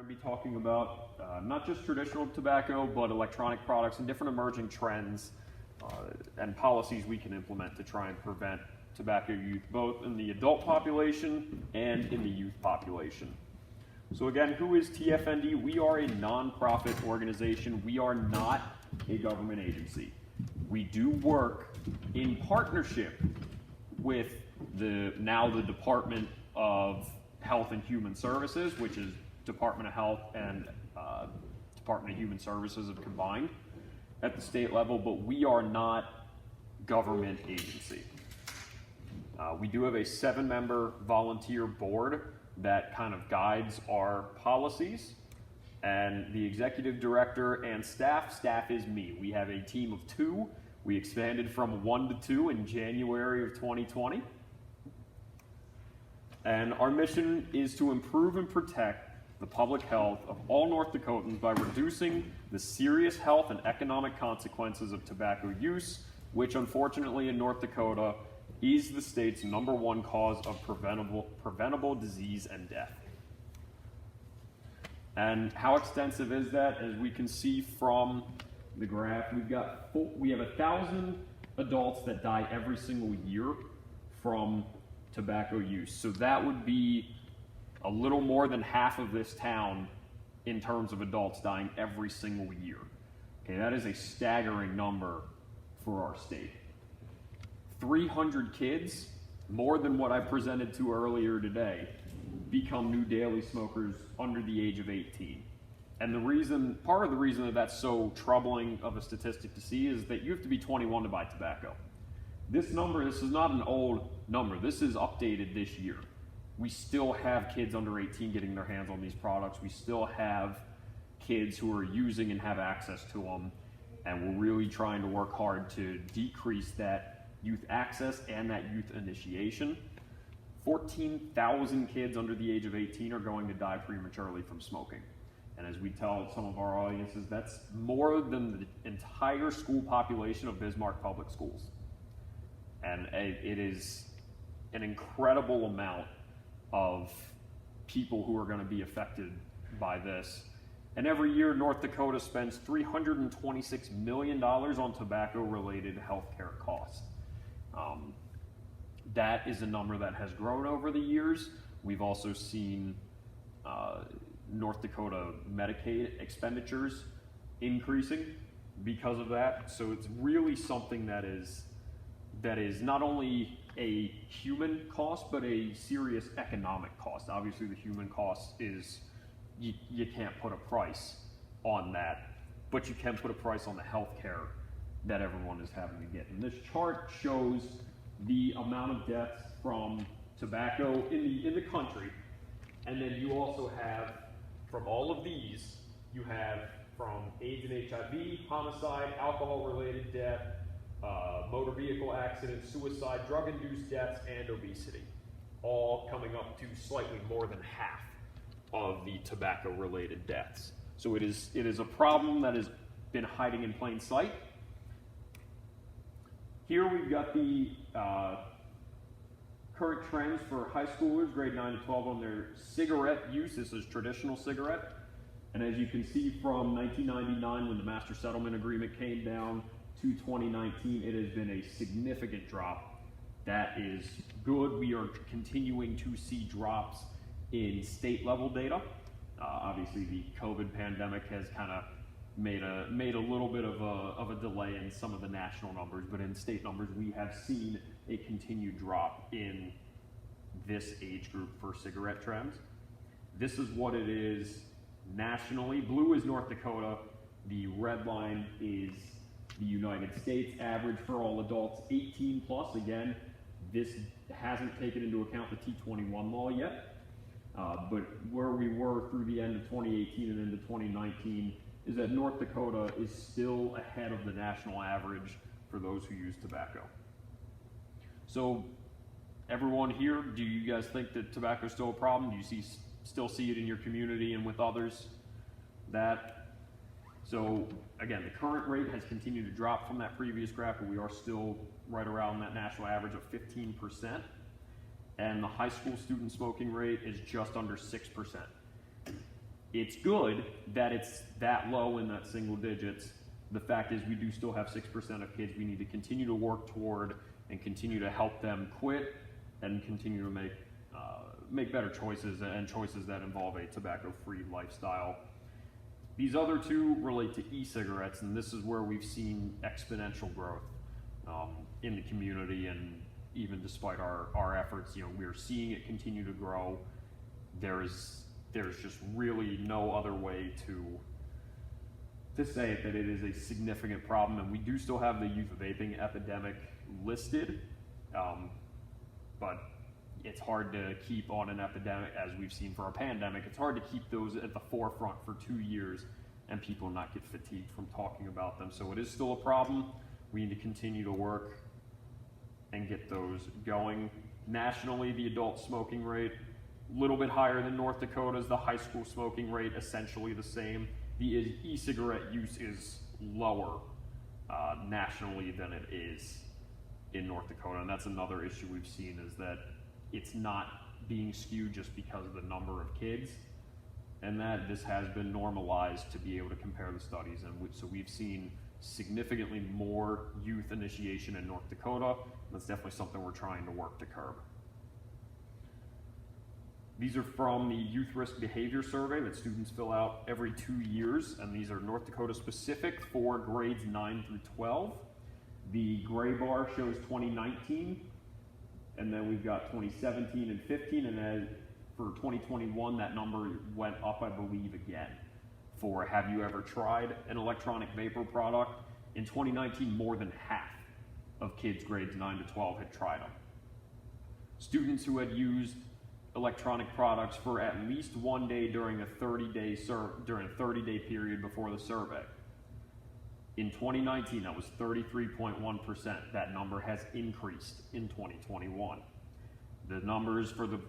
going to be talking about not just traditional tobacco, but electronic products and different emerging trends and policies we can implement to try and prevent tobacco use, both in the adult population and in the youth population. So again, who is TFND? We are a nonprofit organization. We are not a government agency. We do work in partnership with the Department of Health and Human Services, which is Department of Health and Department of Human Services have combined at the state level, but we are not government agency. We do have a 7-member volunteer board that kind of guides our policies, and the executive director and staff is me. We have a team of 2. We expanded from 1 to 2 in January of 2020. And our mission is to improve and protect the public health of all North Dakotans by reducing the serious health and economic consequences of tobacco use, which unfortunately in North Dakota is the state's #1 cause of preventable disease and death. And how extensive is that? As we can see from the graph, we have 1,000 adults that die every single year from tobacco use. So that would be a little more than half of this town in terms of adults dying every single year. Okay, that is a staggering number for our state. 300 kids, more than what I presented to earlier today, become new daily smokers under the age of 18. And part of the reason that that's so troubling of a statistic to see is that you have to be 21 to buy tobacco. This is not an old number. This is updated this year. We still have kids under 18 getting their hands on these products. We still have kids who are using and have access to them. And we're really trying to work hard to decrease that youth access and that youth initiation. 14,000 kids under the age of 18 are going to die prematurely from smoking. And as we tell some of our audiences, that's more than the entire school population of Bismarck Public Schools. And it is an incredible amount of people who are going to be affected by this. And every year, North Dakota spends $326 million on tobacco-related healthcare costs. That is a number that has grown over the years. We've also seen North Dakota Medicaid expenditures increasing because of that. So it's really something that is not only a human cost, but a serious economic cost. Obviously, the human cost is, you can't put a price on that, but you can put a price on the health care that everyone is having to get. And this chart shows the amount of deaths from tobacco in the country, and then you also have, from all of these, you have from AIDS and HIV, homicide, alcohol-related death, motor vehicle accidents, suicide, drug-induced deaths, and obesity, all coming up to slightly more than half of the tobacco-related deaths. So it is a problem that has been hiding in plain sight. Here we've got the current trends for high schoolers, grade 9 to 12, on their cigarette use. This is traditional cigarette. And as you can see from 1999, when the Master Settlement Agreement came down, to 2019, it has been a significant drop. That is good. We are continuing to see drops in state level data. Obviously, the COVID pandemic has kind of made a little bit of a delay in some of the national numbers, but in state numbers, we have seen a continued drop in this age group for cigarette trends. This is what it is nationally. Blue is North Dakota. The red line is the United States average for all adults 18 plus. Again, this hasn't taken into account the T21 law yet, but where we were through the end of 2018 and into 2019 is that North Dakota is still ahead of the national average for those who use tobacco. So everyone here, do you guys think that tobacco is still a problem? Do you still see it in your community and with others? So again, the current rate has continued to drop from that previous graph, but we are still right around that national average of 15%. And the high school student smoking rate is just under 6%. It's good that it's that low in that single digits. The fact is we do still have 6% of kids we need to continue to work toward and continue to help them quit and continue to make better choices and choices that involve a tobacco-free lifestyle. These other two relate to e-cigarettes, and this is where we've seen exponential growth in the community, and even despite our efforts, we're seeing it continue to grow. There's just really no other way to say it that it is a significant problem, and we do still have the youth vaping epidemic listed, but it's hard to keep on an epidemic, as we've seen for a pandemic. It's hard to keep those at the forefront for 2 years and people not get fatigued from talking about them. So it is still a problem. We need to continue to work and get those going. Nationally, the adult smoking rate, a little bit higher than North Dakota's. The high school smoking rate, essentially the same. The e-cigarette use is lower nationally than it is in North Dakota, and that's another issue we've seen, is that it's not being skewed just because of the number of kids, and that this has been normalized to be able to compare the studies. And so we've seen significantly more youth initiation in North Dakota. That's definitely something we're trying to work to curb. These are from the Youth Risk Behavior Survey that students fill out every 2 years, and these are North Dakota specific for grades 9 through 12. The gray bar shows 2019, and then we've got 2017 and 15, and then for 2021, that number went up, I believe, again, for have you ever tried an electronic vapor product? In 2019, more than half of kids grades 9 to 12 had tried them. Students who had used electronic products for at least 1 day during a 30-day period before the survey. In 2019, that was 33.1%. That number has increased in 2021. The numbers for the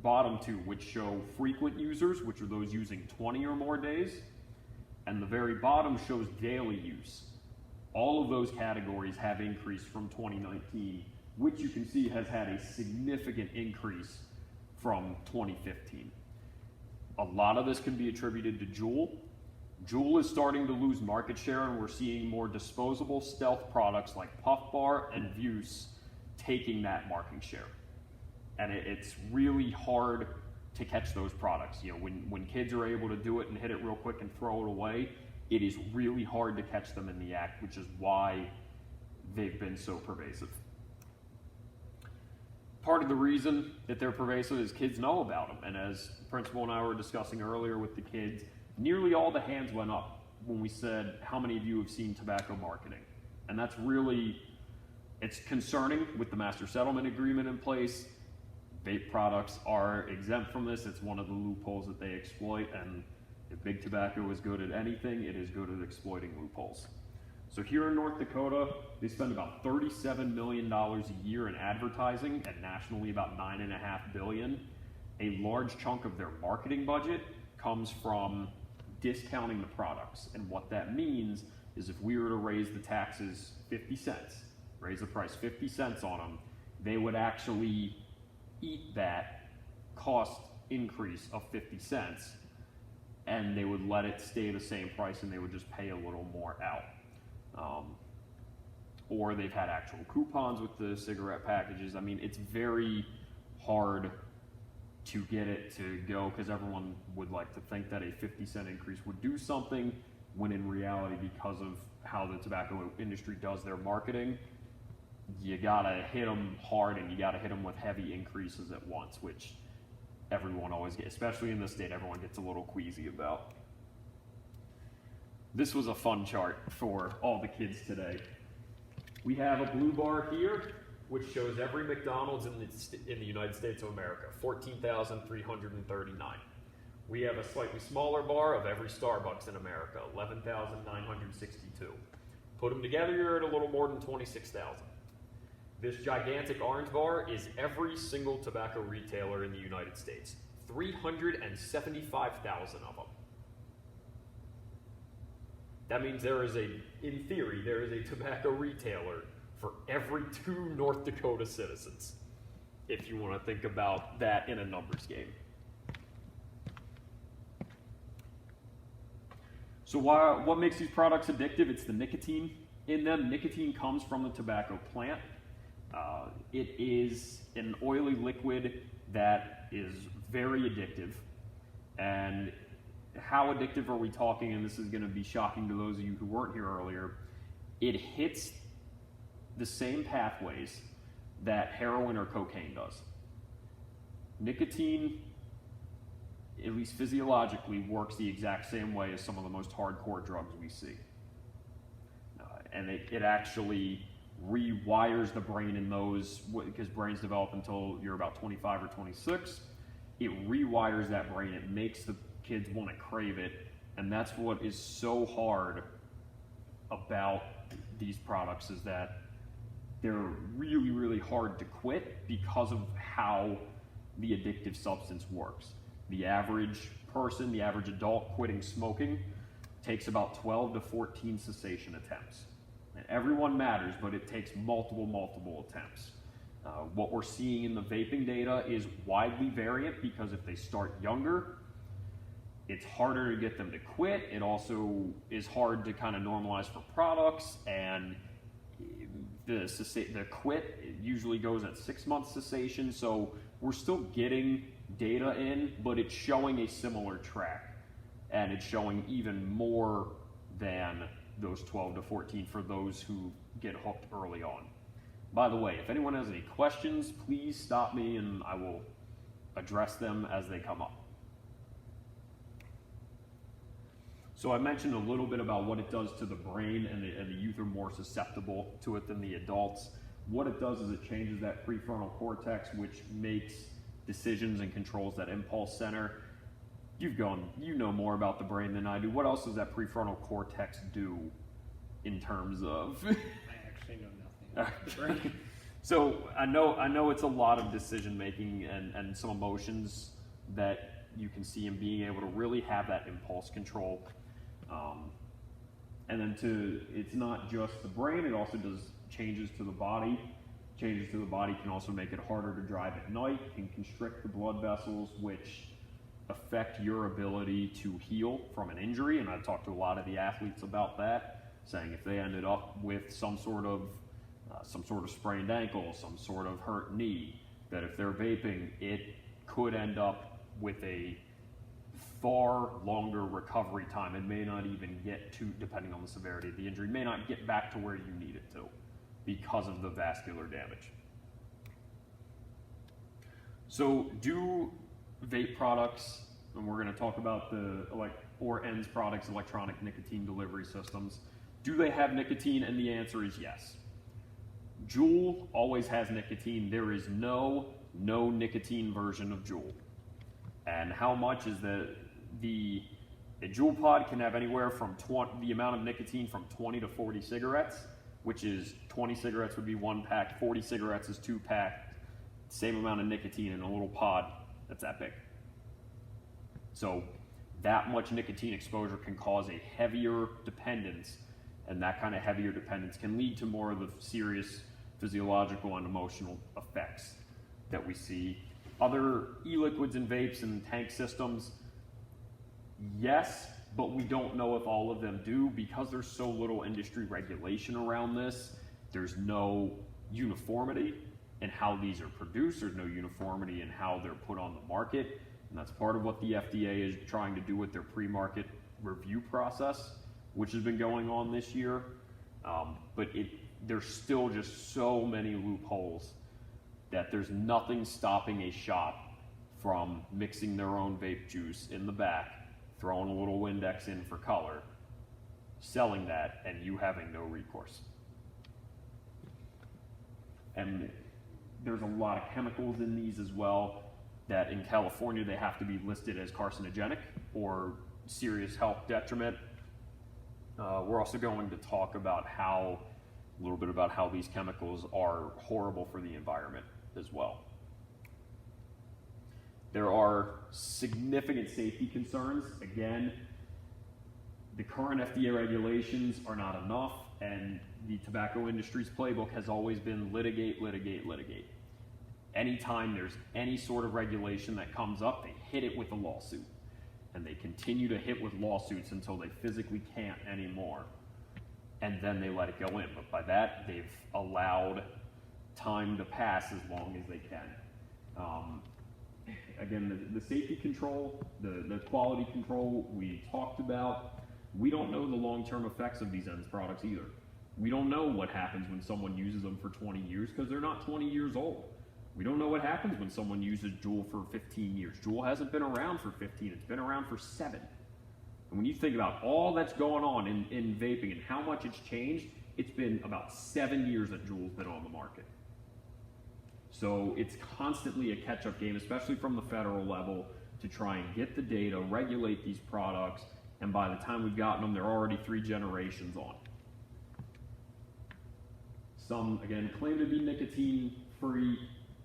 bottom two, which show frequent users, which are those using 20 or more days, and the very bottom shows daily use. All of those categories have increased from 2019, which you can see has had a significant increase from 2015. A lot of this can be attributed to Juul. Juul is starting to lose market share, and we're seeing more disposable stealth products like Puff Bar and Vuse taking that market share. And it's really hard to catch those products. When kids are able to do it and hit it real quick and throw it away, it is really hard to catch them in the act, which is why they've been so pervasive. Part of the reason that they're pervasive is kids know about them. And as the principal and I were discussing earlier with the kids, nearly all the hands went up when we said, how many of you have seen tobacco marketing? And that's really, it's concerning with the master settlement agreement in place. Vape products are exempt from this. It's one of the loopholes that they exploit. And if big tobacco is good at anything, it is good at exploiting loopholes. So here in North Dakota, they spend about $37 million a year in advertising, and nationally about $9.5 billion. A large chunk of their marketing budget comes from discounting the products. And what that means is if we were to raise the taxes 50 cents, raise the price 50 cents on them, they would actually eat that cost increase of 50 cents, and they would let it stay the same price, and they would just pay a little more out. Or they've had actual coupons with the cigarette packages. I mean, it's very hard to get it to go, because everyone would like to think that a 50-cent increase would do something, when in reality, because of how the tobacco industry does their marketing, you gotta hit them hard, and you gotta hit them with heavy increases at once, which everyone always gets, especially in this state, everyone gets a little queasy about. This was a fun chart for all the kids today. We have a blue bar here, which shows every McDonald's in the United States of America, 14,339. We have a slightly smaller bar of every Starbucks in America, 11,962. Put them together, you're at a little more than 26,000. This gigantic orange bar is every single tobacco retailer in the United States, 375,000 of them. That means in theory, there is a tobacco retailer for every 2 North Dakota citizens, if you want to think about that in a numbers game. So what makes these products addictive? It's the nicotine in them. Nicotine comes from the tobacco plant. It is an oily liquid that is very addictive. And how addictive are we talking? And this is going to be shocking to those of you who weren't here earlier. It hits the same pathways that heroin or cocaine does. Nicotine, at least physiologically, works the exact same way as some of the most hardcore drugs we see. And it actually rewires the brain in those, because brains develop until you're about 25 or 26. It rewires that brain. It makes the kids want to crave it. And that's what is so hard about these products, is that they're really, really hard to quit because of how the addictive substance works. The average person, the average adult quitting smoking takes about 12 to 14 cessation attempts. And everyone matters, but it takes multiple attempts. What we're seeing in the vaping data is widely variant, because if they start younger, it's harder to get them to quit. It also is hard to kind of normalize for products, and the quit usually goes at 6 months cessation. So we're still getting data in, but it's showing a similar track, and it's showing even more than those 12 to 14 for those who get hooked early on. By the way, if anyone has any questions, please stop me and I will address them as they come up. So I mentioned a little bit about what it does to the brain, and the youth are more susceptible to it than the adults. What it does is it changes that prefrontal cortex, which makes decisions and controls that impulse center. You know more about the brain than I do. What else does that prefrontal cortex do in terms of? I actually know nothing about the brain. So I know it's a lot of decision making and some emotions that you can see in being able to really have that impulse control. And then it's not just the brain, it also does changes to the body. Changes to the body can also make it harder to drive at night, can constrict the blood vessels, which affect your ability to heal from an injury. And I've talked to a lot of the athletes about that, saying if they ended up with some sort of sprained ankle, some sort of hurt knee, that if they're vaping, it could end up with a far longer recovery time. It may not even get to, depending on the severity of the injury, may not get back to where you need it to because of the vascular damage. So do vape products, and we're going to talk about or ENDS products, electronic nicotine delivery systems, do they have nicotine? And the answer is yes. Juul always has nicotine. There is no nicotine version of Juul. And how much is a Juul pod can have anywhere from the amount of nicotine from 20 to 40 cigarettes, which is 20 cigarettes would be 1 pack, 40 cigarettes is 2 pack, same amount of nicotine in a little pod that's that big. So that much nicotine exposure can cause a heavier dependence, and that kind of heavier dependence can lead to more of the serious physiological and emotional effects that we see. Other e-liquids and vapes and tank systems, yes, but we don't know if all of them do, because there's so little industry regulation around this. There's no uniformity in how these are produced. There's no uniformity in how they're put on the market. And that's part of what the FDA is trying to do with their pre-market review process, which has been going on this year. But there's still just so many loopholes that there's nothing stopping a shop from mixing their own vape juice in the back, throwing a little Windex in for color, selling that, and you having no recourse. And there's a lot of chemicals in these as well that in California they have to be listed as carcinogenic or serious health detriment. We're also going to talk about a little bit about how these chemicals are horrible for the environment as well. There are significant safety concerns. Again, the current FDA regulations are not enough, and the tobacco industry's playbook has always been litigate, litigate, litigate. Anytime there's any sort of regulation that comes up, they hit it with a lawsuit. and they continue to hit with lawsuits until they physically can't anymore, and then they let it go in. But by that, they've allowed time to pass as long as they can. Again, the safety control, the quality control we talked about, we don't know the long-term effects of these end products either. We don't know what happens when someone uses them for 20 years because they're not 20 years old. We don't know what happens when someone uses Juul for 15 years. Juul hasn't been around for 15, it's been around for 7. And when you think about all that's going on in vaping and how much it's changed, it's been about 7 years that Juul's been on the market. So it's constantly a catch-up game, especially from the federal level, to try and get the data, regulate these products, and by the time we've gotten them, they're already 3 generations on. Some, again, claim to be nicotine-free,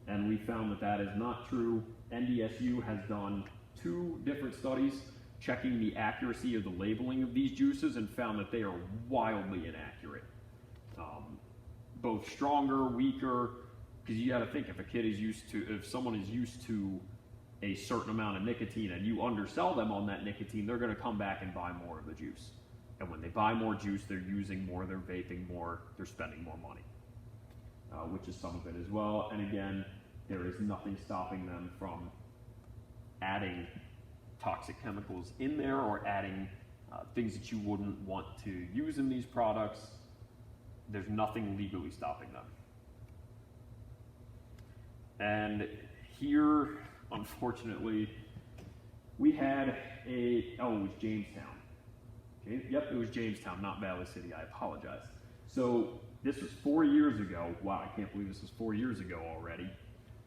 and we found that that is not true. NDSU has done 2 different studies checking the accuracy of the labeling of these juices and found that they are wildly inaccurate. Both stronger, weaker, because you got to think if someone is used to a certain amount of nicotine and you undersell them on that nicotine, they're going to come back and buy more of the juice. And when they buy more juice, they're using more, they're vaping more, they're spending more money, which is some of it as well. And again, there is nothing stopping them from adding toxic chemicals in there or adding things that you wouldn't want to use in these products. There's nothing legally stopping them. And here, unfortunately, we had it was Jamestown. Okay? Yep, it was Jamestown, not Valley City. I apologize. So this was 4 years ago. Wow, I can't believe this was 4 years ago already.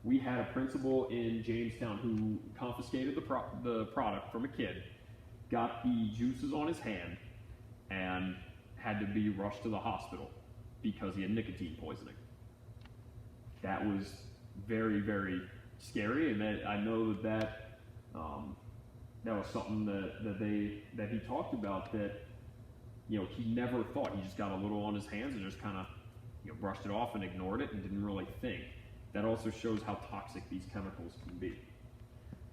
We had a principal in Jamestown who confiscated the product from a kid, got the juices on his hand, and had to be rushed to the hospital because he had nicotine poisoning. That was very, very scary, and that I know that was something that he talked about, that he never thought. He just got a little on his hands and just kind of brushed it off and ignored it and didn't really think. That also shows how toxic these chemicals can be.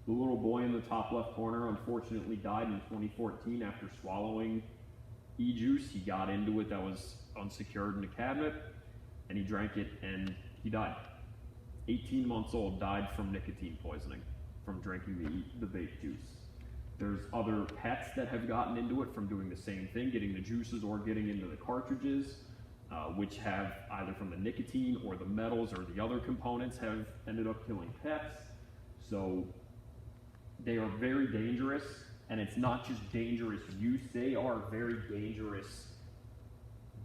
The little boy in the top left corner unfortunately died in 2014 after swallowing e-juice. He got into it that was unsecured in a cabinet, and he drank it and he died. 18 months old, died from nicotine poisoning from drinking the vape juice. There's other pets that have gotten into it from doing the same thing, getting the juices or getting into the cartridges, which have either from the nicotine or the metals or the other components have ended up killing pets. So they are very dangerous, and it's not just dangerous use, they are very dangerous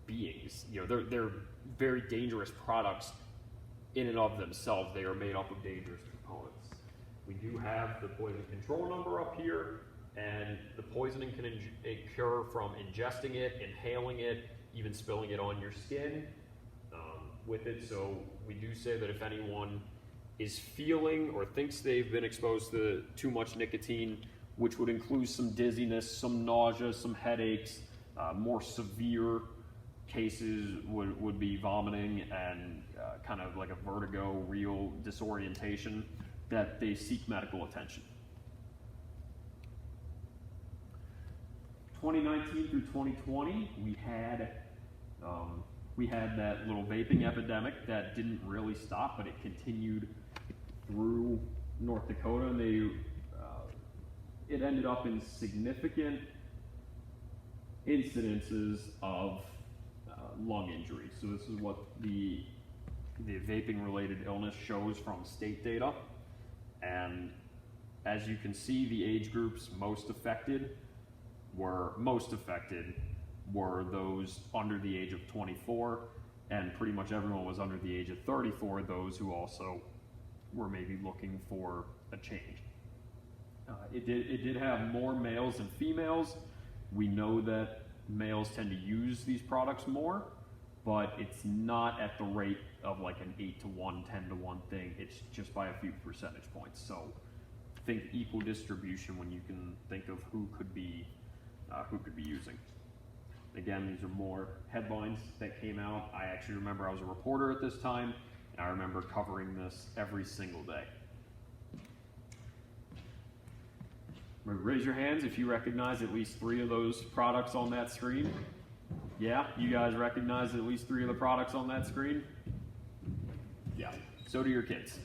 beings. They're very dangerous products in and of themselves. They are made up of dangerous components. We do have the poison control number up here, and the poisoning can occur from ingesting it, inhaling it, even spilling it on your skin with it. So we do say that if anyone is feeling or thinks they've been exposed to too much nicotine, which would include some dizziness, some nausea, some headaches, more severe cases would be vomiting and kind of like a vertigo, real disorientation, that they seek medical attention. 2019 through 2020, we had that little vaping epidemic that didn't really stop, but it continued through North Dakota, and it ended up in significant incidences of lung injury. So this is what the vaping-related illness shows from state data, and as you can see, the age groups most affected were those under the age of 24, and pretty much everyone was under the age of 34, those who also were maybe looking for a change. It did have more males than females. We know that males tend to use these products more, but it's not at the rate of like an 8 to 1, 10 to 1 thing. It's just by a few percentage points. So think equal distribution when you can think of who could be using. Again, these are more headlines that came out. I actually remember I was a reporter at this time, and I remember covering this every single day. Raise your hands if you recognize at least 3 of those products on that screen. Yeah, you guys recognize at least 3 of the products on that screen? Yeah, so do your kids.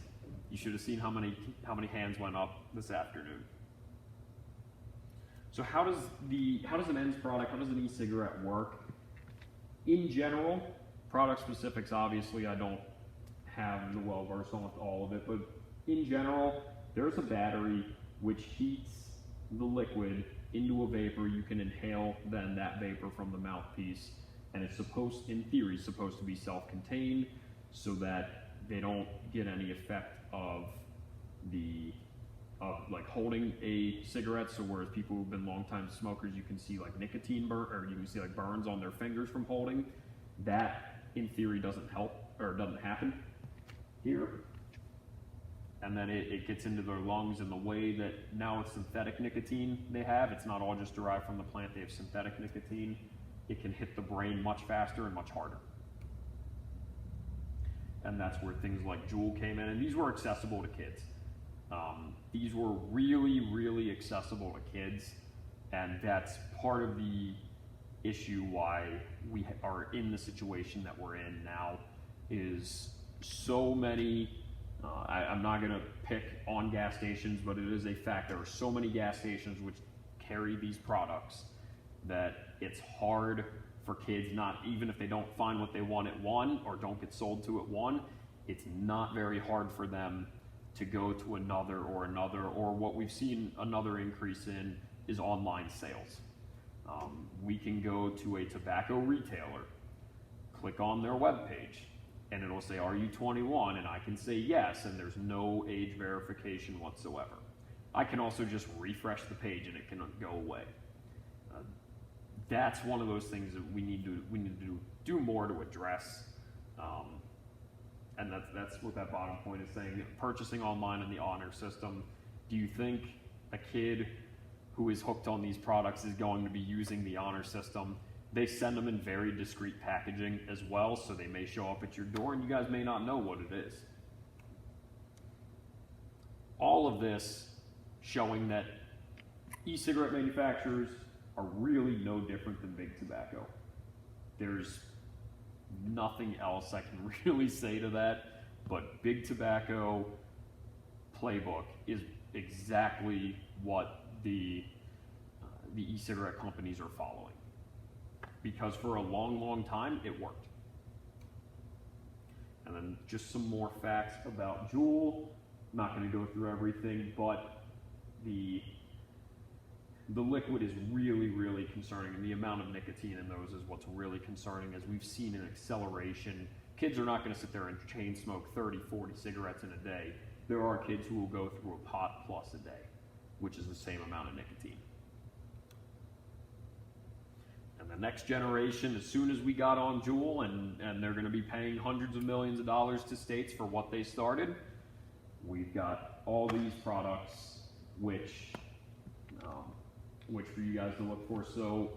You should have seen how many hands went up this afternoon. So how does an ENDS product, how does an e-cigarette work? In general, product specifics, obviously I don't have the well-versed on with all of it, but in general, there's a battery which heats the liquid into a vapor. You can inhale then that vapor from the mouthpiece, and it's in theory, supposed to be self-contained so that they don't get any effect of like holding a cigarette. So whereas people who've been long-time smokers, you can see like nicotine burn, or you can see like burns on their fingers from holding. That in theory doesn't help, or doesn't happen here. And then it gets into their lungs in the way that now it's synthetic nicotine they have. It's not all just derived from the plant. They have synthetic nicotine. It can hit the brain much faster and much harder. And that's where things like Juul came in. And these were accessible to kids. These were really, really accessible to kids. And that's part of the issue why we are in the situation that we're in now, is so many, I'm not going to pick on gas stations, but it is a fact. There are so many gas stations which carry these products that it's hard for kids, not even if they don't find what they want at one or don't get sold to at one, it's not very hard for them to go to another, or what we've seen another increase in is online sales. We can go to a tobacco retailer, click on their webpage, and it'll say, are you 21? And I can say yes, and there's no age verification whatsoever. I can also just refresh the page and it can go away. That's one of those things that we need to do more to address. And that's what that bottom point is saying. Purchasing online in the honor system. Do you think a kid who is hooked on these products is going to be using the honor system? They send them in very discreet packaging as well, so they may show up at your door and you guys may not know what it is. All of this showing that e-cigarette manufacturers are really no different than big tobacco. There's nothing else I can really say to that, but big tobacco playbook is exactly what the e-cigarette companies are following. Because for a long, long time, it worked. And then just some more facts about Juul. I'm not going to go through everything, but the liquid is really, really concerning, and the amount of nicotine in those is what's really concerning, as we've seen an acceleration. Kids are not going to sit there and chain smoke 30, 40 cigarettes in a day. There are kids who will go through a pot plus a day, which is the same amount of nicotine. And the next generation, as soon as we got on Juul, and they're going to be paying hundreds of millions of dollars to states for what they started, we've got all these products which for you guys to look for. So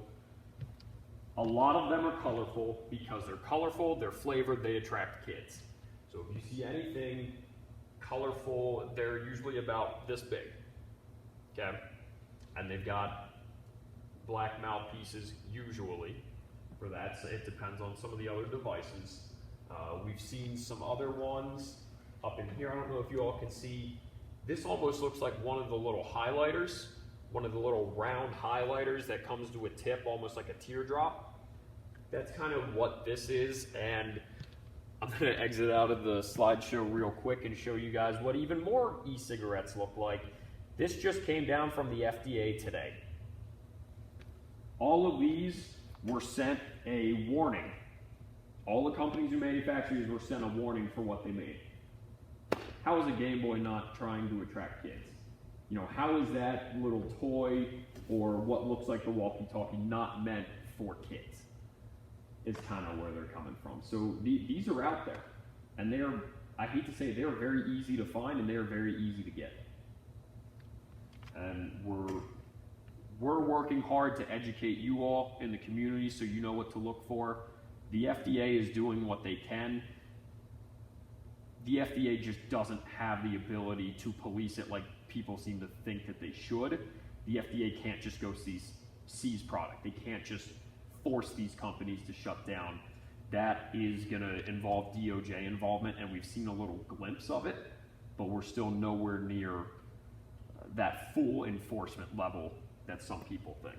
a lot of them are colorful. Because they're colorful, they're flavored, they attract kids. So if you see anything colorful, they're usually about this big, okay? And they've got black mouthpieces usually for that. So it depends on some of the other devices. We've seen some other ones up in here. I don't know if you all can see. This almost looks like one of the little highlighters, one of the little round highlighters that comes to a tip, almost like a teardrop. That's kind of what this is, and I'm going to exit out of the slideshow real quick and show you guys what even more e-cigarettes look like. This just came down from the FDA today. All of these were sent a warning. All the companies who manufacture these were sent a warning for what they made. How is a Game Boy not trying to attract kids? You know, how is that little toy or what looks like the walkie-talkie not meant for kids? Is kind of where they're coming from. So these are out there, and they're, I hate to say it, they're very easy to find and they're very easy to get. And we're working hard to educate you all in the community so you know what to look for. The FDA is doing what they can. The FDA just doesn't have the ability to police it like people seem to think that they should. The FDA can't just go seize product. They can't just force these companies to shut down. That is going to involve DOJ involvement, and we've seen a little glimpse of it, but we're still nowhere near that full enforcement level that some people think.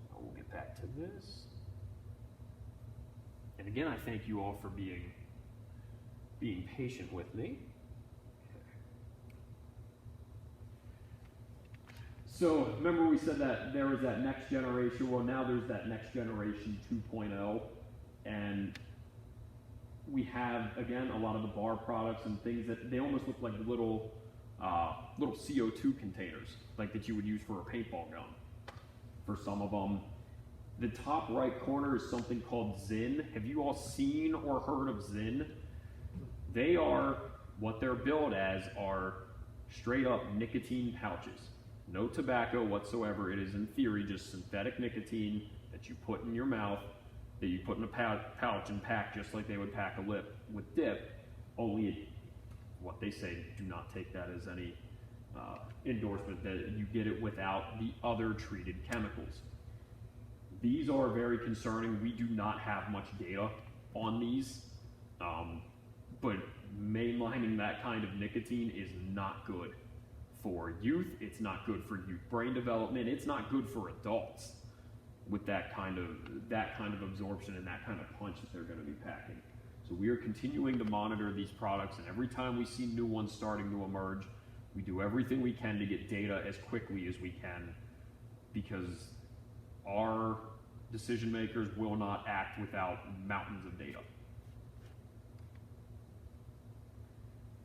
So we'll get back to this. And again, I thank you all for being patient with me. So remember we said that there was that next generation. Well, now there's that next generation 2.0, and we have, again, a lot of the bar products and things that they almost look like little CO2 containers, like that you would use for a paintball gun. For some of them, the top right corner is something called Zyn. Have you all seen or heard of Zyn? They are, what they're billed as are straight up nicotine pouches. No tobacco whatsoever. It is in theory just synthetic nicotine that you put in your mouth, that you put in a pouch and pack just like they would pack a lip with dip, only what they say, do not take that as any endorsement, that you get it without the other treated chemicals. These are very concerning. We do not have much data on these, but mainlining that kind of nicotine is not good for youth. It's not good for youth brain development. It's not good for adults with that kind of absorption and that kind of punch that they're going to be packing. So we are continuing to monitor these products, and every time we see new ones starting to emerge, we do everything we can to get data as quickly as we can, because our decision makers will not act without mountains of data.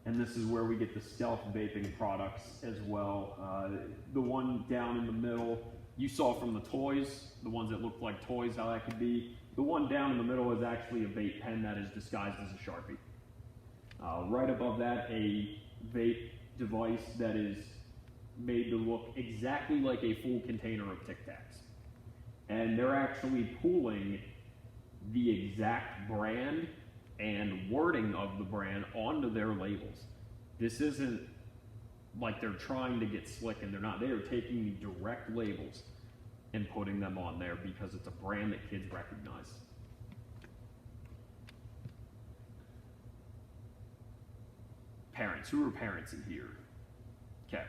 And this is where we get the stealth vaping products as well. The one down in the middle, you saw from the toys, the ones that looked like toys, how that could be. The one down in the middle is actually a vape pen that is disguised as a Sharpie. Right above that, a vape device that is made to look exactly like a full container of Tic Tacs. And they're actually pooling the exact brand and wording of the brand onto their labels. This isn't like they're trying to get slick, and they're not. They are taking the direct labels and putting them on there because it's a brand that kids recognize. Parents, who are parents in here? Okay.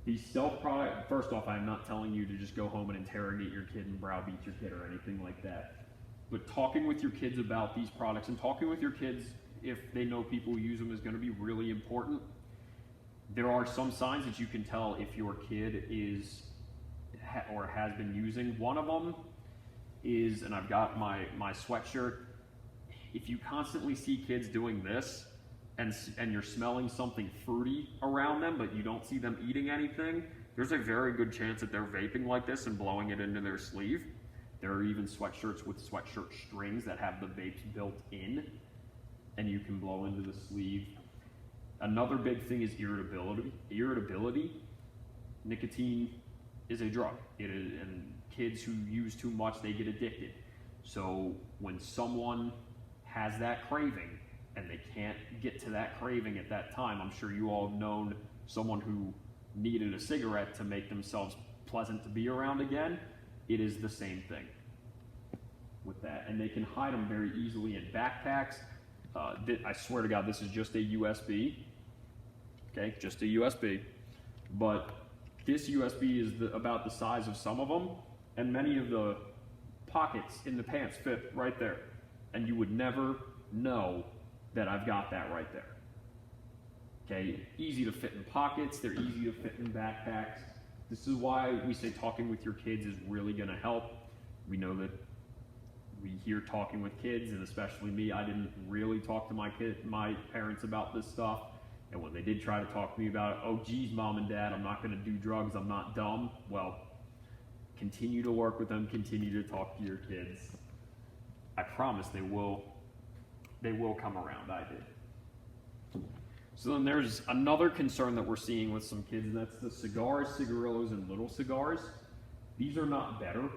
These stealth products, first off, I'm not telling you to just go home and interrogate your kid and browbeat your kid or anything like that. But talking with your kids about these products and talking with your kids if they know people who use them is going to be really important. There are some signs that you can tell if your kid is or has been using. One of them is, and I've got my sweatshirt, if you constantly see kids doing this and you're smelling something fruity around them, but you don't see them eating anything, there's a very good chance that they're vaping like this and blowing it into their sleeve. There are even sweatshirts with sweatshirt strings that have the vapes built in, and you can blow into the sleeve. Another big thing is irritability. Nicotine is a drug. It is, and kids who use too much, they get addicted. So when someone has that craving and they can't get to that craving at that time, I'm sure you all have known someone who needed a cigarette to make themselves pleasant to be around again. It is the same thing with that. And they can hide them very easily in backpacks. I swear to God, this is just a USB. Okay, just a USB. But this USB is about the size of some of them, and many of the pockets in the pants fit right there. And you would never know that I've got that right there. Okay, easy to fit in pockets, they're easy to fit in backpacks. This is why we say talking with your kids is really going to help. We know that we hear talking with kids, and especially me, I didn't really talk to my parents about this stuff. And when they did try to talk to me about it, oh geez, mom and dad, I'm not going to do drugs, I'm not dumb. Well, continue to work with them, continue to talk to your kids. I promise they will come around. I did. So then there's another concern that we're seeing with some kids, and that's the cigars, cigarillos, and little cigars. These are not better.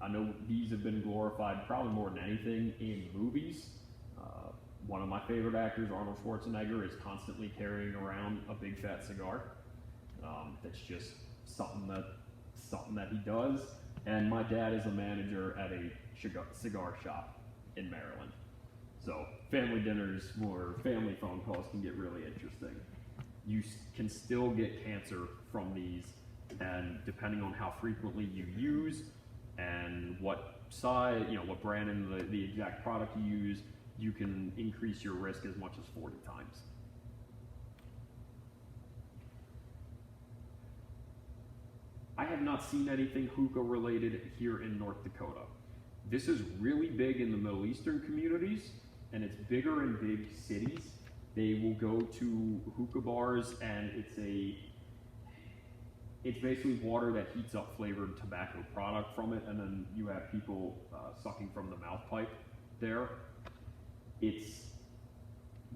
I know these have been glorified probably more than anything in movies. One of my favorite actors, Arnold Schwarzenegger, is constantly carrying around a big fat cigar. That's just something that he does. And my dad is a manager at a cigar shop in Maryland. So family dinners or family phone calls can get really interesting. You can still get cancer from these, and depending on how frequently you use and what size, what brand and the exact product you use, you can increase your risk as much as 40 times. I have not seen anything hookah related here in North Dakota. This is really big in the Middle Eastern communities, and it's bigger in big cities. They will go to hookah bars, and it's basically water that heats up flavored tobacco product from it, and then you have people sucking from the mouth pipe there. It's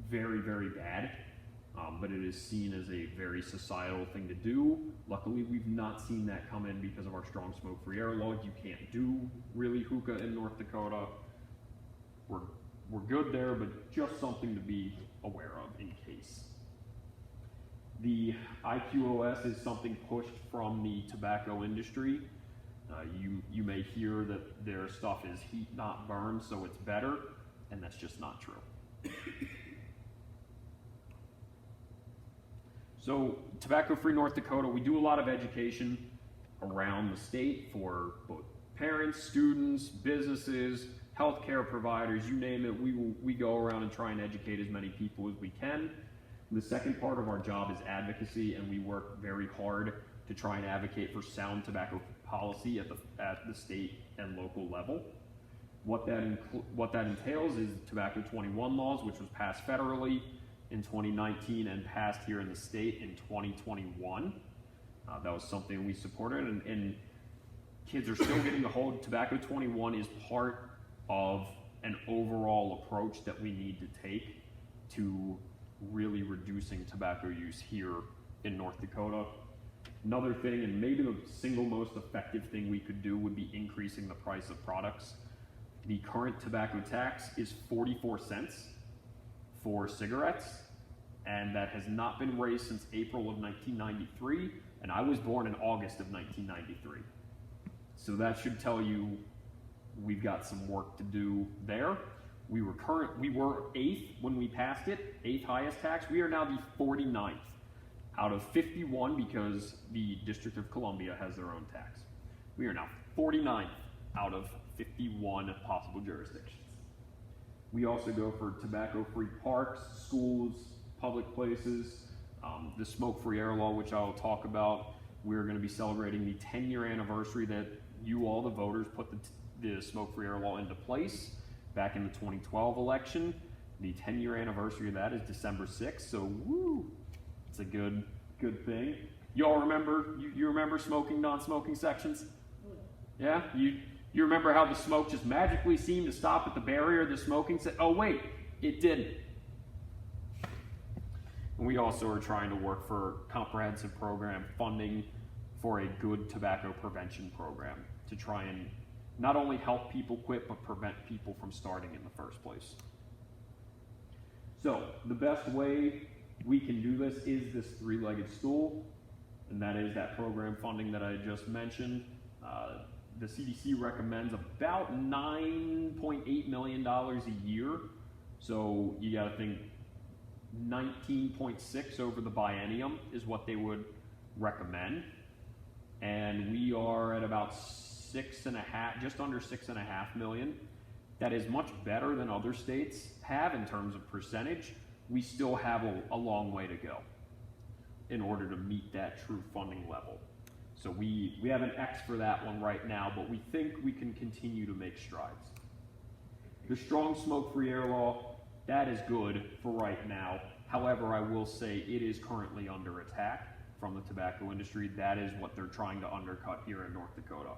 very, very bad, but it is seen as a very societal thing to do. Luckily, we've not seen that come in because of our strong smoke-free air law. You can't do really hookah in North Dakota. We're good there, but just something to be aware of in case. The IQOS is something pushed from the tobacco industry. You may hear that their stuff is heat not burn, so it's better, and that's just not true. So tobacco-free North Dakota, we do a lot of education around the state for both parents, students, businesses, healthcare providers, you name it. We go around and try and educate as many people as we can. The second part of our job is advocacy, and we work very hard to try and advocate for sound tobacco policy at the state and local level. What that entails is Tobacco 21 laws, which was passed federally in 2019 and passed here in the state in 2021. That was something we supported, and kids are still getting a hold. Tobacco 21 is part of an overall approach that we need to take to really reducing tobacco use here in North Dakota. Another thing, and maybe the single most effective thing we could do, would be increasing the price of products. The current tobacco tax is 44 cents for cigarettes, and that has not been raised since April of 1993, and I was born in August of 1993. So that should tell you we've got some work to do there. We were 8th when we passed it, 8th highest tax. We are now the 49th out of 51 because the District of Columbia has their own tax. We are now 49th out of 51 possible jurisdictions. We also go for tobacco-free parks, schools, public places, the smoke-free air law, which I will talk about. We're going to be celebrating the 10-year anniversary that you all, the voters, put the smoke-free air law into place back in the 2012 election. The 10-year anniversary of that is December 6th, so woo, it's a good thing. You all remember, you remember smoking, non-smoking sections? Yeah? You remember how the smoke just magically seemed to stop at the barrier of the smoking set? Oh wait, it didn't. And we also are trying to work for comprehensive program funding for a good tobacco prevention program to try and not only help people quit, but prevent people from starting in the first place. So the best way we can do this is this three-legged stool, and that is that program funding that I just mentioned. The CDC recommends about $9.8 million a year. So you got to think 19.6 over the biennium is what they would recommend. And we are at about 6.5, just under 6.5 million. That is much better than other states have in terms of percentage. We still have a long way to go in order to meet that true funding level. So we have an X for that one right now, but we think we can continue to make strides. The strong smoke-free air law, that is good for right now. However, I will say it is currently under attack from the tobacco industry. That is what they're trying to undercut here in North Dakota.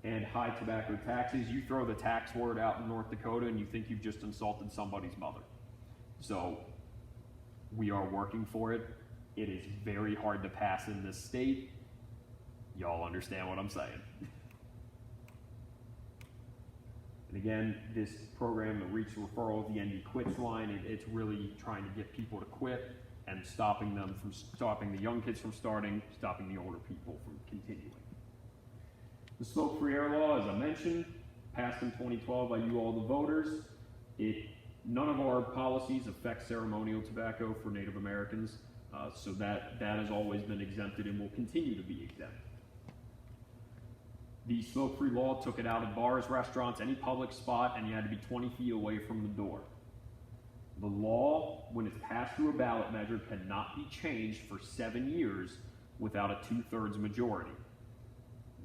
And high tobacco taxes, you throw the tax word out in North Dakota and you think you've just insulted somebody's mother. So we are working for it. It is very hard to pass in this state. Y'all understand what I'm saying. And again, this program, the Reach Referral, the ND Quits line, it's really trying to get people to quit and stopping the young kids from starting, stopping the older people from continuing. The smoke-free air law, as I mentioned, passed in 2012 by you all the voters. None of our policies affect ceremonial tobacco for Native Americans, so that has always been exempted and will continue to be exempt. The smoke-free law took it out of bars, restaurants, any public spot, and you had to be 20 feet away from the door. The law, when it's passed through a ballot measure, cannot be changed for 7 years without a 2/3 majority.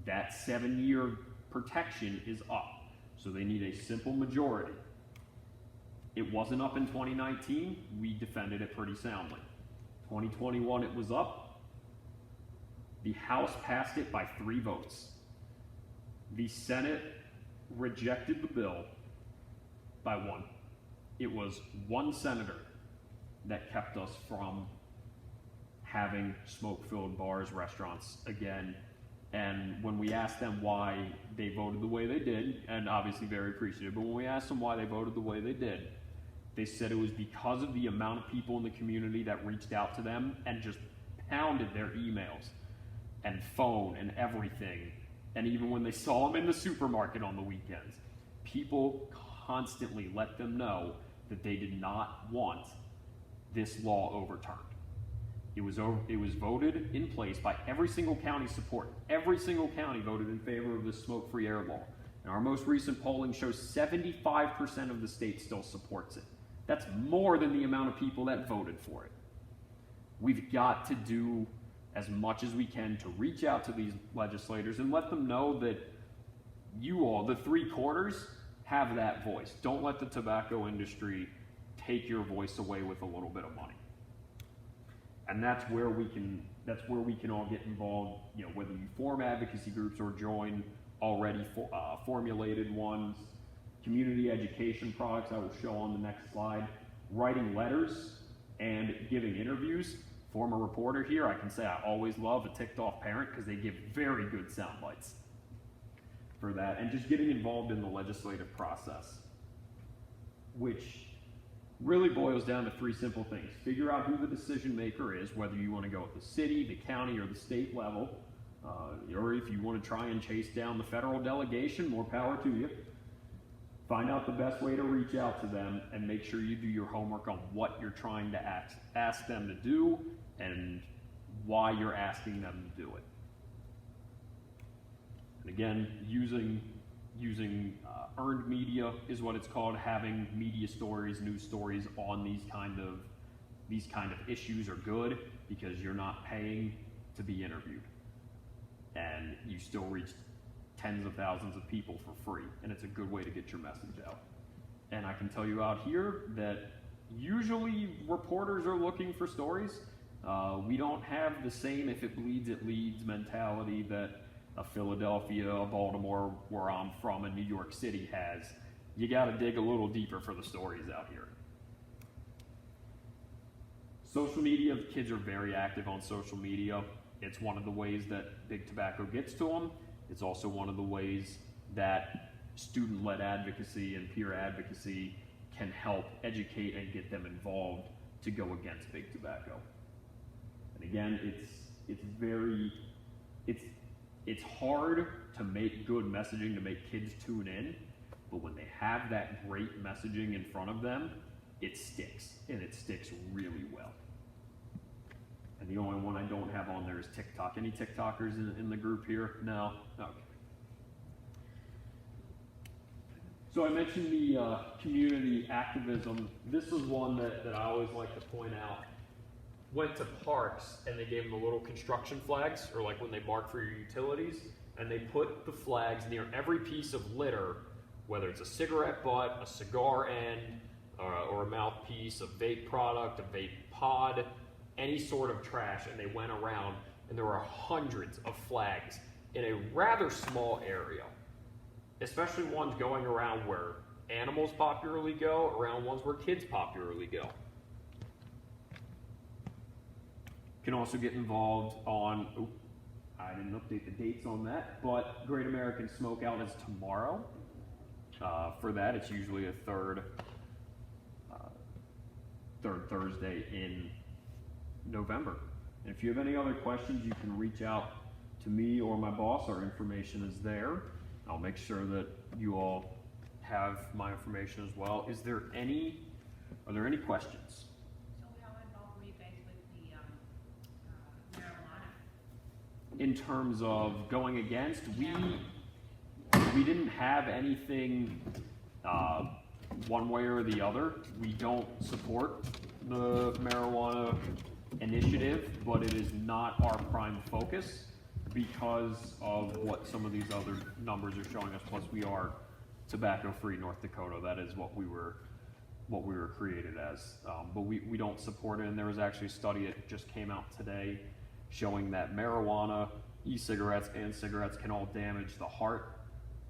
That 7-year protection is up, so they need a simple majority. It wasn't up in 2019, we defended it pretty soundly. 2021 it was up. The House passed it by 3 votes. The Senate rejected the bill by 1. It was 1 senator that kept us from having smoke-filled bars, restaurants again. And when we asked them why they voted the way they did, and obviously very appreciative, but when we asked them why they voted the way they did, they said it was because of the amount of people in the community that reached out to them and just pounded their emails and phone and everything. And even when they saw them in the supermarket on the weekends, people constantly let them know that they did not want this law overturned. It was voted in place by every single county support. Every single county voted in favor of this smoke-free air law. And our most recent polling shows 75% of the state still supports it. That's more than the amount of people that voted for it. We've got to do as much as we can to reach out to these legislators and let them know that you all, the 3/4, have that voice. Don't let the tobacco industry take your voice away with a little bit of money. And that's where we can all get involved, whether you form advocacy groups or join already formulated ones. Community education products I will show on the next slide. Writing letters and giving interviews. Former reporter here, I can say I always love a ticked off parent because they give very good sound bites for that. And just getting involved in the legislative process, which really boils down to 3 simple things. Figure out who the decision maker is, whether you want to go at the city, the county, or the state level, or if you want to try and chase down the federal delegation, more power to you. Find out the best way to reach out to them and make sure you do your homework on what you're trying to ask them to do and why you're asking them to do it. And again, using earned media is what it's called. Having media stories, news stories on these kind of issues are good because you're not paying to be interviewed, and you still reach tens of thousands of people for free, and it's a good way to get your message out. And I can tell you out here that usually reporters are looking for stories. We don't have the same if it bleeds, it leads mentality that a Philadelphia, a Baltimore, where I'm from, and New York City has. You got to dig a little deeper for the stories out here. Social media, kids are very active on social media. It's one of the ways that Big Tobacco gets to them. It's also one of the ways that student-led advocacy and peer advocacy can help educate and get them involved to go against Big Tobacco. And again, it's hard to make good messaging to make kids tune in, but when they have that great messaging in front of them, it sticks, and it sticks really well. And the only one I don't have on there is TikTok. Any TikTokers in the group here? No? Okay. So I mentioned the community activism. This is one that I always like to point out. Went to parks and they gave them the little construction flags, or like when they mark for your utilities, and they put the flags near every piece of litter, whether it's a cigarette butt, a cigar end, or a mouthpiece, a vape product, a vape pod, any sort of trash, and they went around, and there were hundreds of flags in a rather small area, especially ones going around where animals popularly go, around ones where kids popularly go. Can also get involved on, I didn't update the dates on that, but Great American Smokeout is tomorrow. For that, it's usually a third Thursday in November. And if you have any other questions, you can reach out to me or my boss. Our information is there. I'll make sure that you all have my information as well. Are there any questions? So how involved were you guys with the marijuana? In terms of going against, we didn't have anything one way or the other. We don't support the marijuana initiative, but it is not our prime focus because of what some of these other numbers are showing us. Plus, we are tobacco-free North Dakota. That is what we were created as. But we don't support it. And there was actually a study that just came out today showing that marijuana, e-cigarettes, and cigarettes can all damage the heart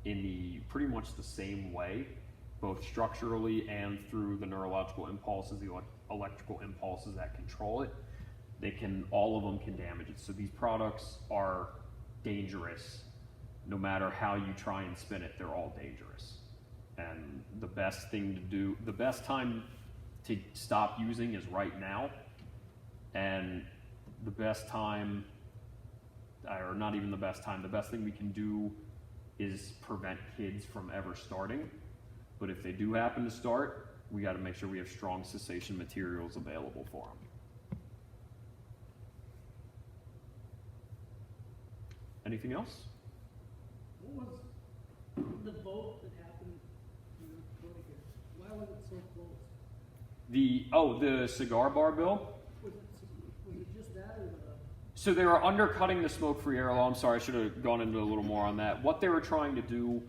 in pretty much the same way, both structurally and through the neurological impulses, the electrical impulses that control it. All of them can damage it. So these products are dangerous. No matter how you try and spin it, they're all dangerous. And the best thing to do, the best time to stop using is right now. And the best time, or not even the best time, the best thing we can do is prevent kids from ever starting. But if they do happen to start, we got to make sure we have strong cessation materials available for them. Anything else? What was the vote that happened in North Dakota here? Why was it so close? The cigar bar bill? Was it just that or the... So they were undercutting the smoke-free air law. I'm sorry, I should have gone into a little more on that. What they were trying to do,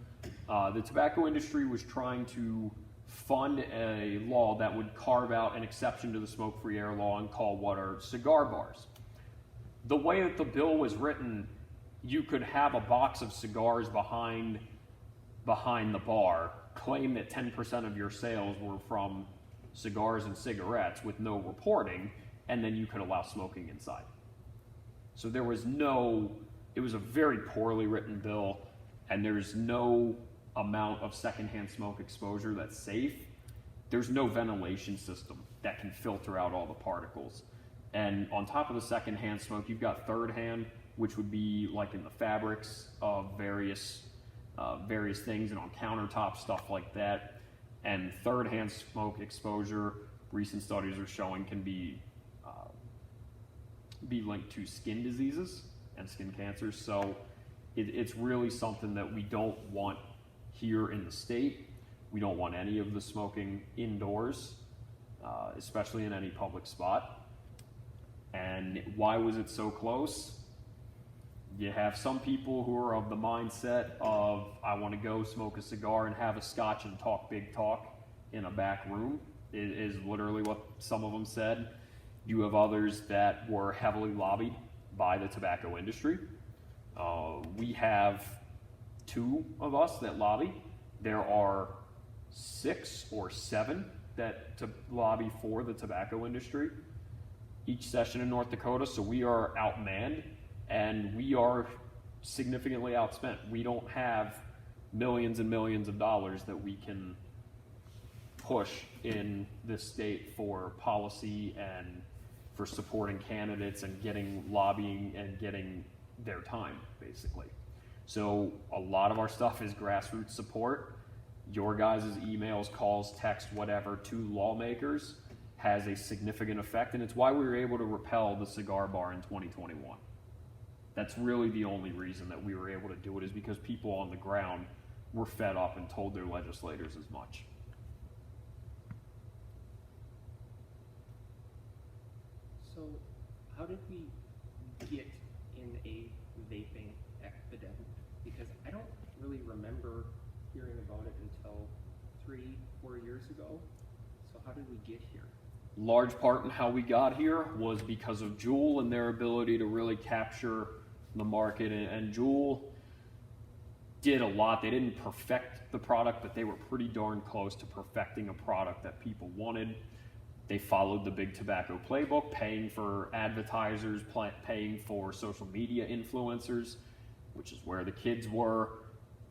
the tobacco industry was trying to fund a law that would carve out an exception to the smoke-free air law and call what are cigar bars. The way that the bill was written, you could have a box of cigars behind the bar, claim that 10% of your sales were from cigars and cigarettes with no reporting, and then you could allow smoking inside. So it was a very poorly written bill, and there's no amount of secondhand smoke exposure that's safe. There's no ventilation system that can filter out all the particles. And on top of the secondhand smoke, you've got third hand, which would be like in the fabrics of various things and on countertop, stuff like that. And third hand smoke exposure, recent studies are showing, can be linked to skin diseases and skin cancers. So it's really something that we don't want here in the state. We don't want any of the smoking indoors, especially in any public spot. And why was it so close? You have some people who are of the mindset of, I want to go smoke a cigar and have a scotch and talk big talk in a back room, is literally what some of them said. You have others that were heavily lobbied by the tobacco industry. We have 2 of us that lobby. There are 6 or 7 that lobby for the tobacco industry each session in North Dakota, so we are outmanned. And we are significantly outspent. We don't have millions and millions of dollars that we can push in this state for policy and for supporting candidates and getting lobbying and getting their time, basically. So a lot of our stuff is grassroots support. Your guys' emails, calls, text, whatever, to lawmakers has a significant effect, and it's why we were able to repel the cigar bar in 2021. That's really the only reason that we were able to do it, is because people on the ground were fed up and told their legislators as much. So, how did we get in a vaping epidemic? Because I don't really remember hearing about it until 3-4 years ago. So how did we get here? Large part in how we got here was because of Juul and their ability to really capture the market, and Juul did a lot. They didn't perfect the product, but they were pretty darn close to perfecting a product that people wanted. They followed the big tobacco playbook, paying for advertisers, paying for social media influencers, which is where the kids were,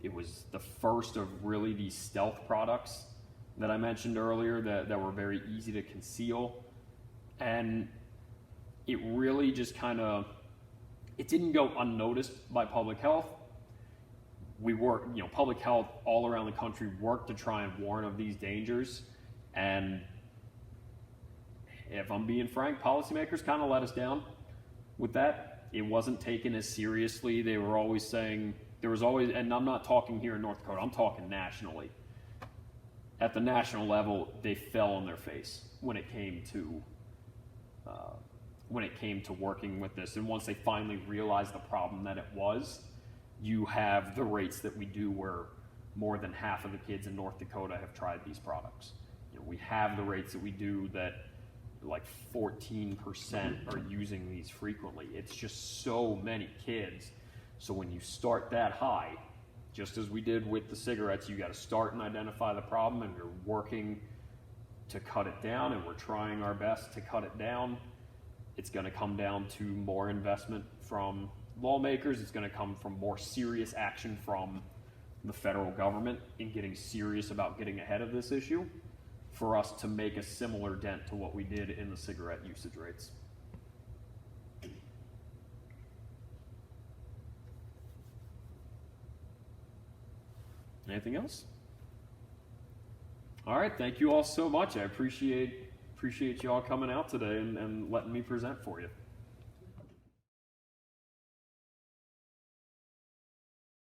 It was the first of really these stealth products that I mentioned earlier that were very easy to conceal. And it really just kind of, it didn't go unnoticed by public health. We work, public health all around the country worked to try and warn of these dangers. And if I'm being frank, policymakers kind of let us down with that. It wasn't taken as seriously. They were always saying, there was always, and I'm not talking here in North Dakota, I'm talking nationally. At the national level, they fell on their face when it came to working with this. And once they finally realized the problem that it was, you have the rates that we do where more than half of the kids in North Dakota have tried these products. We have the rates that we do that like 14% are using these frequently. It's just so many kids. So when you start that high, just as we did with the cigarettes, you got to start and identify the problem, and you're working to cut it down, and we're trying our best to cut it down. It's going to come down to more investment from lawmakers. It's going to come from more serious action from the federal government in getting serious about getting ahead of this issue for us to make a similar dent to what we did in the cigarette usage rates. Anything else? All right, thank you all so much. I appreciate you all coming out today and letting me present for you.